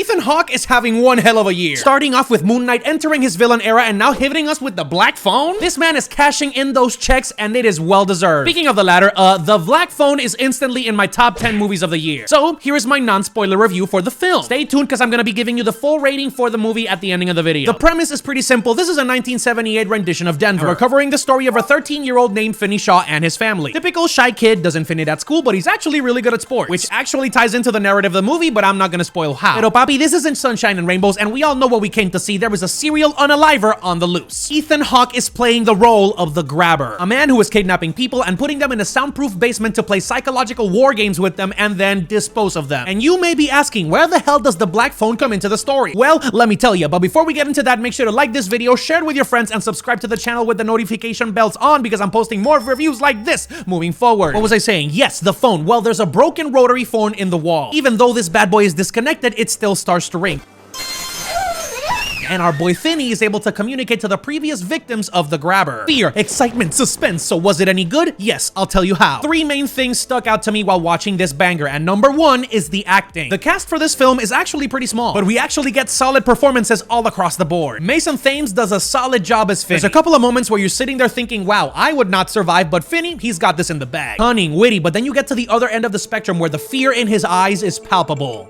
Ethan Hawke is having one hell of a year. Starting off with Moon Knight entering his villain era and now hitting us with the Black Phone? This man is cashing in those checks and it is well deserved. Speaking of the latter, the Black Phone is instantly in my top 10 movies of the year. So here is my non-spoiler review for the film. Stay tuned because I'm gonna be giving you the full rating for the movie at the ending of the video. The premise is pretty simple. This is a 1978 rendition of Denver. And we're covering the story of a 13-year-old named Finney Shaw and his family. Typical shy kid, doesn't fit in at school, but he's actually really good at sports. Which actually ties into the narrative of the movie, but I'm not gonna spoil how. Pero papi, this isn't sunshine and rainbows, and we all know what we came to see. There was a serial unaliver on the loose. Ethan Hawke is playing the role of the Grabber, a man who is kidnapping people and putting them in a soundproof basement to play psychological war games with them and then dispose of them. And you may be asking, where the hell does the Black Phone come into the story? Well, let me tell you, but before we get into that, make sure to like this video, share it with your friends, and subscribe to the channel with the notification bells on because I'm posting more reviews like this moving forward. What was I saying? Yes, the phone. Well, there's a broken rotary phone in the wall. Even though this bad boy is disconnected, it still starts to ring. And our boy Finney is able to communicate to the previous victims of the Grabber. Fear, excitement, suspense. So was it any good? Yes, I'll tell you how. Three main things stuck out to me while watching this banger, and number one is the acting. The cast for this film is actually pretty small, but we actually get solid performances all across the board. Mason Thames does a solid job as Finney. There's a couple of moments where you're sitting there thinking, wow, I would not survive, but Finney, he's got this in the bag. Cunning, witty, but then you get to the other end of the spectrum where the fear in his eyes is palpable.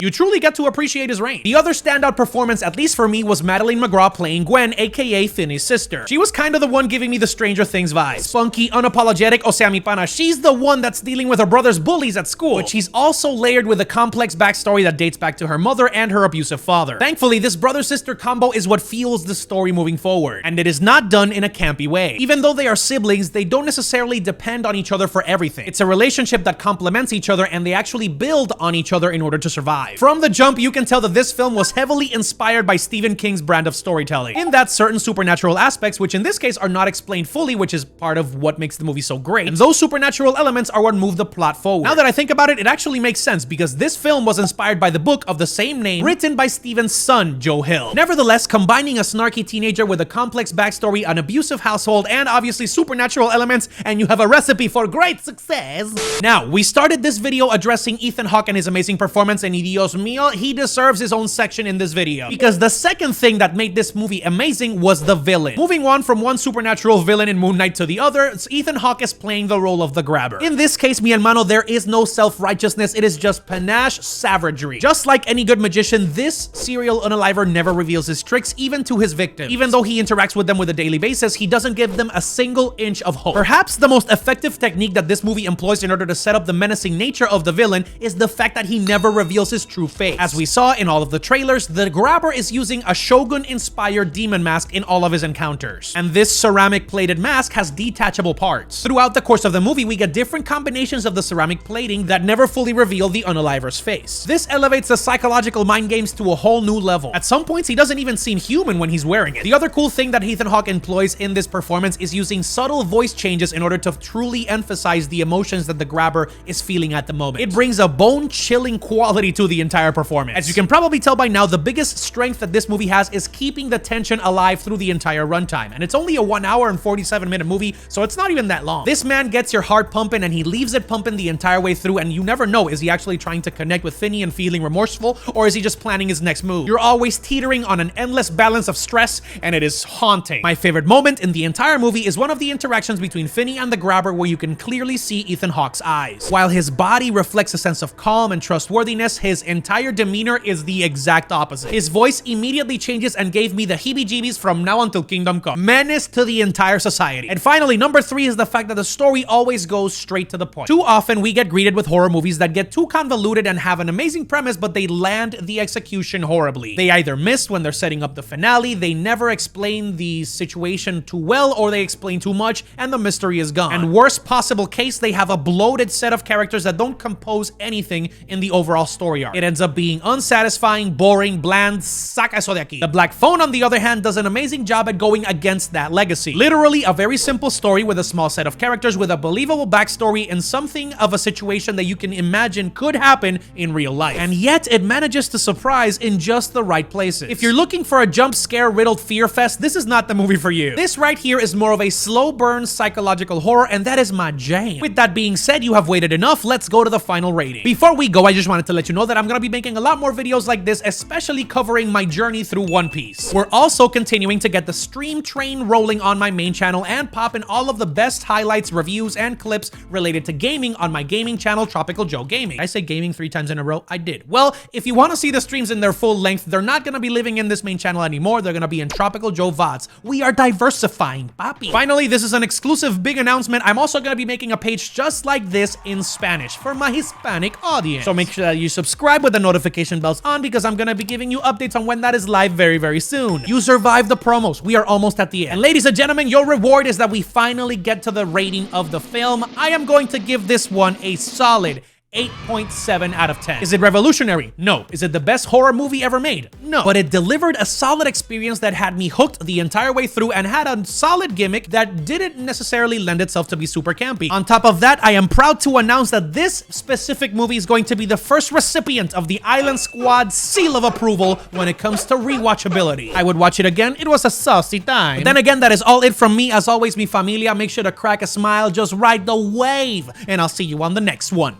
You truly get to appreciate his range. The other standout performance, at least for me, was Madeline McGraw playing Gwen, aka Finney's sister. She was kind of the one giving me the Stranger Things vibes. Spunky, unapologetic, o sea mi pana, she's the one that's dealing with her brother's bullies at school, but she's also layered with a complex backstory that dates back to her mother and her abusive father. Thankfully, this brother-sister combo is what fuels the story moving forward, and it is not done in a campy way. Even though they are siblings, they don't necessarily depend on each other for everything. It's a relationship that complements each other, and they actually build on each other in order to survive. From the jump, you can tell that this film was heavily inspired by Stephen King's brand of storytelling, in that certain supernatural aspects, which in this case are not explained fully, which is part of what makes the movie so great, and those supernatural elements are what move the plot forward. Now that I think about it, it actually makes sense, because this film was inspired by the book of the same name, written by Stephen's son, Joe Hill. Nevertheless, combining a snarky teenager with a complex backstory, an abusive household, and obviously supernatural elements, and you have a recipe for great success. Now, we started this video addressing Ethan Hawke and his amazing performance, and Dios mío, he deserves his own section in this video. Because the second thing that made this movie amazing was the villain. Moving on from one supernatural villain in Moon Knight to the other, Ethan Hawke is playing the role of the Grabber. In this case, mi hermano, there is no self-righteousness, it is just panache savagery. Just like any good magician, this serial unaliver never reveals his tricks, even to his victims. Even though he interacts with them with a daily basis, he doesn't give them a single inch of hope. Perhaps the most effective technique that this movie employs in order to set up the menacing nature of the villain is the fact that he never reveals his true face. As we saw in all of the trailers, the Grabber is using a Shogun-inspired demon mask in all of his encounters. And this ceramic-plated mask has detachable parts. Throughout the course of the movie, we get different combinations of the ceramic plating that never fully reveal the unaliver's face. This elevates the psychological mind games to a whole new level. At some points, he doesn't even seem human when he's wearing it. The other cool thing that Ethan Hawke employs in this performance is using subtle voice changes in order to truly emphasize the emotions that the Grabber is feeling at the moment. It brings a bone-chilling quality to the entire performance. As you can probably tell by now, the biggest strength that this movie has is keeping the tension alive through the entire runtime. And it's only a 1 hour and 47-minute movie, so it's not even that long. This man gets your heart pumping and he leaves it pumping the entire way through, and you never know, is he actually trying to connect with Finney and feeling remorseful, or is he just planning his next move? You're always teetering on an endless balance of stress, and it is haunting. My favorite moment in the entire movie is one of the interactions between Finney and the Grabber, where you can clearly see Ethan Hawke's eyes. While his body reflects a sense of calm and trustworthiness, his entire demeanor is the exact opposite. His voice immediately changes and gave me the heebie-jeebies from now until Kingdom Come. Menace to the entire society. And finally, number three is the fact that the story always goes straight to the point. Too often, we get greeted with horror movies that get too convoluted and have an amazing premise, but they land the execution horribly. They either miss when they're setting up the finale, they never explain the situation too well, or they explain too much, and the mystery is gone. And worst possible case, they have a bloated set of characters that don't compose anything in the overall story arc. it ends up being unsatisfying, boring, bland, saca eso de aquí. The Black Phone, on the other hand, does an amazing job at going against that legacy. Literally a very simple story with a small set of characters with a believable backstory and something of a situation that you can imagine could happen in real life. And yet it manages to surprise in just the right places. If you're looking for a jump scare riddled fear fest, this is not the movie for you. This right here is more of a slow burn psychological horror, and that is my jam. With that being said, you have waited enough. Let's go to the final rating. Before we go, I just wanted to let you know that I'm gonna be making a lot more videos like this, especially covering my journey through One Piece. We're also continuing to get the stream train rolling on my main channel and popping all of the best highlights, reviews, and clips related to gaming on my gaming channel, Tropical Joe Gaming. Did I say gaming 3 times in a row? I did. Well, if you want to see the streams in their full length, they're not gonna be living in this main channel anymore. They're gonna be in Tropical Joe VODs. We are diversifying, papi. Finally, this is an exclusive big announcement. I'm also gonna be making a page just like this in Spanish for my Hispanic audience. So make sure that you subscribe with the notification bells on, because I'm gonna be giving you updates on when that is live very, very soon. You survived the promos. We are almost at the end. And ladies and gentlemen, your reward is that we finally get to the rating of the film. I am going to give this one a solid 8.7 out of 10. Is it revolutionary? No. Is it the best horror movie ever made? No. But it delivered a solid experience that had me hooked the entire way through and had a solid gimmick that didn't necessarily lend itself to be super campy. On top of that, I am proud to announce that this specific movie is going to be the first recipient of the Island Squad seal of approval when it comes to rewatchability. I would watch it again. It was a saucy time. But then again, that is all it from me. As always, mi familia, make sure to crack a smile, just ride the wave, and I'll see you on the next one.